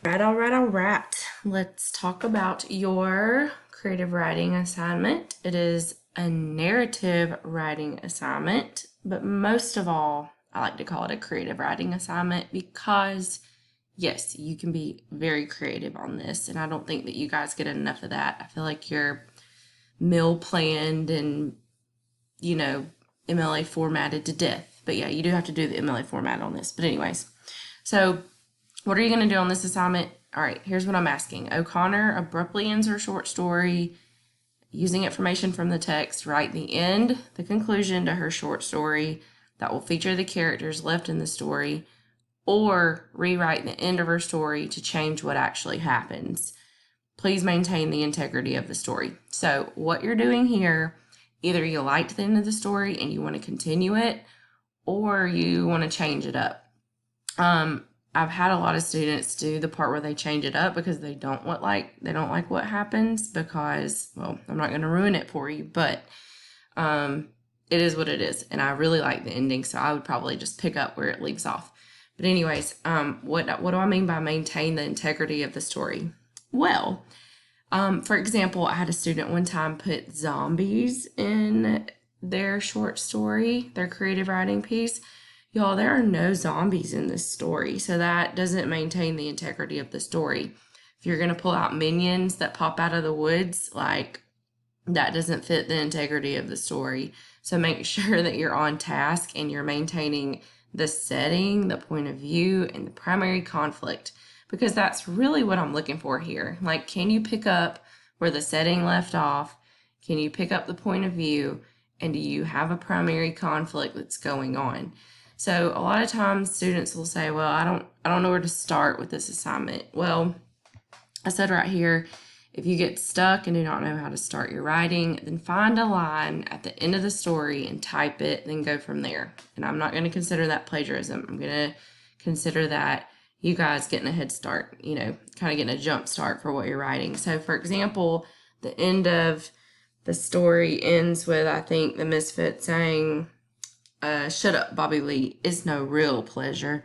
All right. Let's talk about your creative writing assignment. It is a narrative writing assignment, but most of all, I like to call it a creative writing assignment because, yes, you can be very creative on this, and I don't think that you guys get enough of that. I feel like you're mill planned and, you know, MLA formatted to death. But yeah, you do have to do the MLA format on this. But, anyways, so what are you going to do on this assignment? All right, here's what I'm asking. O'Connor abruptly ends her short story using information from the text. Write the end, the conclusion to her short story that will feature the characters left in the story, or rewrite the end of her story to change what actually happens. Please maintain the integrity of the story. So, what you're doing here, either you liked the end of the story and you want to continue it, or you want to change it up. I've had a lot of students do the part where they change it up because they don't like what happens because, well, I'm not going to ruin it for you, but it is what it is, and I really like the ending, so I would probably just pick up where it leaves off. But anyways, what do I mean by maintain the integrity of the story? Well, for example, I had a student one time put zombies in their short story, their creative writing piece. Y'all, there are no zombies in this story, so that doesn't maintain the integrity of the story. If you're going to pull out minions that pop out of the woods, like, that doesn't fit the integrity of the story. So make sure that you're on task and you're maintaining the setting, the point of view, and the primary conflict, because that's really what I'm looking for here. Like, can you pick up where the setting left off? Can you pick up the point of view? And do you have a primary conflict that's going on? So a lot of times students will say, well, I don't know where to start with this assignment. Well, I said right here, if you get stuck and do not know how to start your writing, then find a line at the end of the story and type it, then go from there. And I'm not going to consider that plagiarism. I'm going to consider that you guys getting a head start, kind of getting a jump start for what you're writing. So for example, the end of the story ends with, I think, the misfit saying, shut up, Bobby Lee, it's no real pleasure.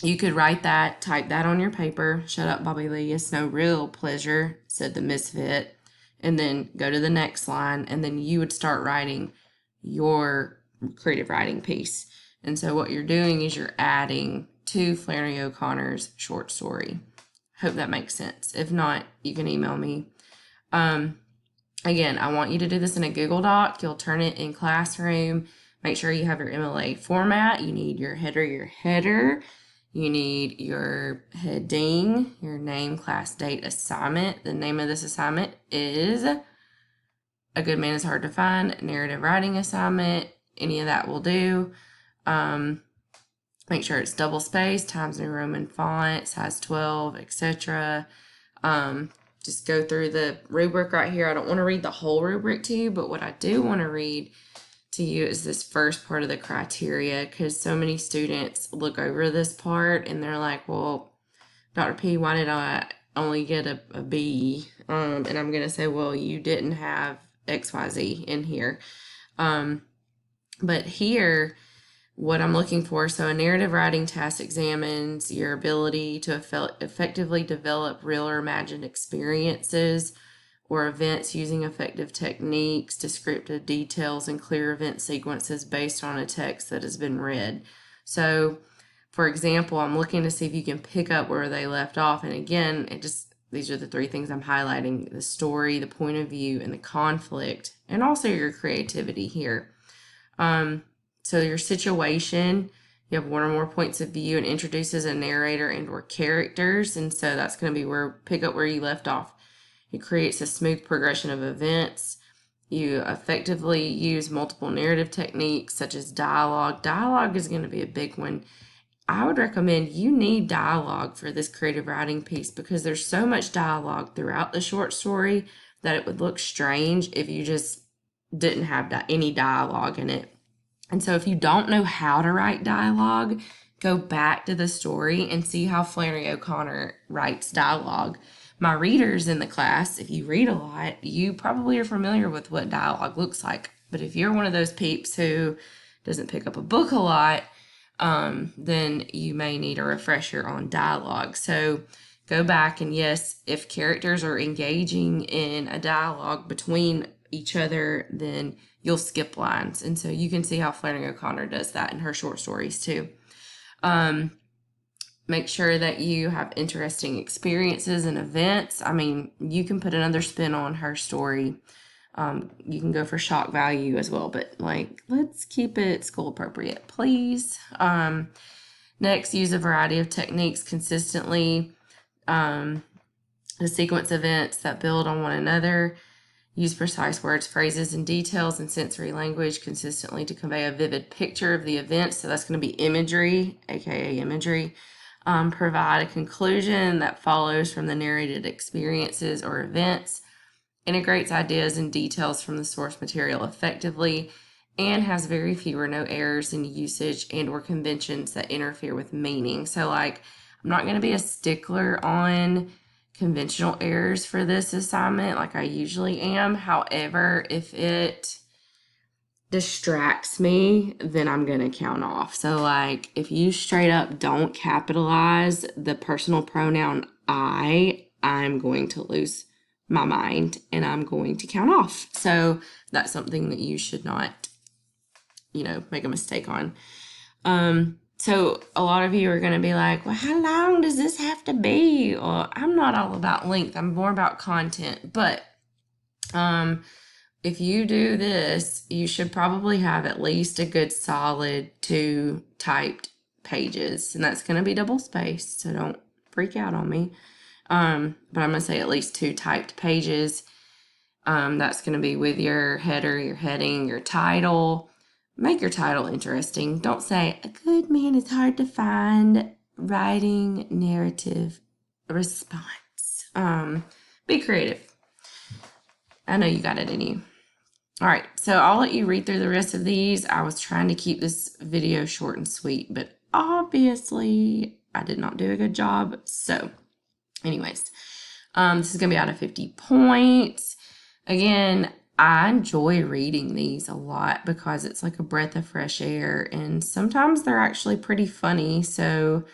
You could write that, type that on your paper. Shut up, Bobby Lee, it's no real pleasure, said the misfit. And then go to the next line, and then you would start writing your creative writing piece. And so what you're doing is you're adding to Flannery O'Connor's short story. Hope that makes sense. If not, you can email me. Again, I want you to do this in a Google Doc. You'll turn it in Classroom. Make sure you have your MLA format. You need your header. You need your heading, your name, class, date, assignment. The name of this assignment is A Good Man is Hard to Find, narrative writing assignment. Any of that will do. Make sure it's double spaced, Times New Roman font, size 12, etc. Just go through the rubric right here. I don't want to read the whole rubric to you, but what I do want to read to you is this first part of the criteria, because so many students look over this part and they're like, well, Dr. P, why did I only get a B? And I'm going to say, well, you didn't have XYZ in here. But here, what I'm looking for, so a narrative writing task examines your ability to effectively develop real or imagined experiences or events using effective techniques, descriptive details, and clear event sequences based on a text that has been read. So, for example, I'm looking to see if you can pick up where they left off. And again, these are the three things I'm highlighting: the story, the point of view, and the conflict, and also your creativity here. So your situation, you have one or more points of view and introduces a narrator and or characters. And so that's going to be pick up where you left off. It creates a smooth progression of events. You effectively use multiple narrative techniques such as dialogue. Dialogue is going to be a big one. I would recommend you need dialogue for this creative writing piece because there's so much dialogue throughout the short story that it would look strange if you just didn't have any dialogue in it. And so if you don't know how to write dialogue, go back to the story and see how Flannery O'Connor writes dialogue. My readers in the class, if you read a lot, you probably are familiar with what dialogue looks like. But if you're one of those peeps who doesn't pick up a book a lot, then you may need a refresher on dialogue. So go back, and yes, if characters are engaging in a dialogue between each other, then you'll skip lines. And so you can see how Flannery O'Connor does that in her short stories too. Make sure that you have interesting experiences and events. I mean, you can put another spin on her story. You can go for shock value as well, but like, let's keep it school appropriate, please. Next, use a variety of techniques consistently. The sequence events that build on one another. Use precise words, phrases, and details and sensory language consistently to convey a vivid picture of the event. So that's going to be imagery, aka imagery. Provide a conclusion that follows from the narrated experiences or events. Integrates ideas and details from the source material effectively, and has very few or no errors in usage and or conventions that interfere with meaning. So like, I'm not going to be a stickler on conventional errors for this assignment like I usually am. However, if it distracts me, then I'm going to count off. So like, if you straight up don't capitalize the personal pronoun I'm going to lose my mind and I'm going to count off. So that's something that you should not, make a mistake on. So a lot of you are going to be like, well, how long does this have to be? Well, I'm not all about length. I'm more about content. But if you do this, you should probably have at least a good solid 2 typed pages. And that's going to be double spaced. So don't freak out on me. But I'm going to say at least 2 typed pages. That's going to be with your header, your heading, your title. Make your title interesting. Don't say, a good man is hard to find, writing narrative response. Be creative. I know you got it in you. All right, so I'll let you read through the rest of these. I was trying to keep this video short and sweet, but obviously I did not do a good job. So anyways, this is going to be out of 50 points. Again, I enjoy reading these a lot because it's like a breath of fresh air, and sometimes they're actually pretty funny. So,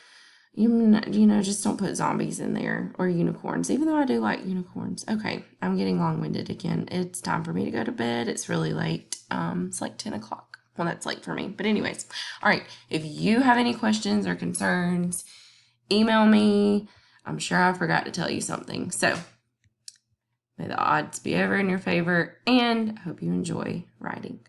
just don't put zombies in there or unicorns, even though I do like unicorns. Okay, I'm getting long-winded again. It's time for me to go to bed. It's really late. It's like 10 o'clock. Well, that's late for me. But anyways, all right, if you have any questions or concerns, email me. I'm sure I forgot to tell you something. So, may the odds be ever in your favor, and I hope you enjoy writing.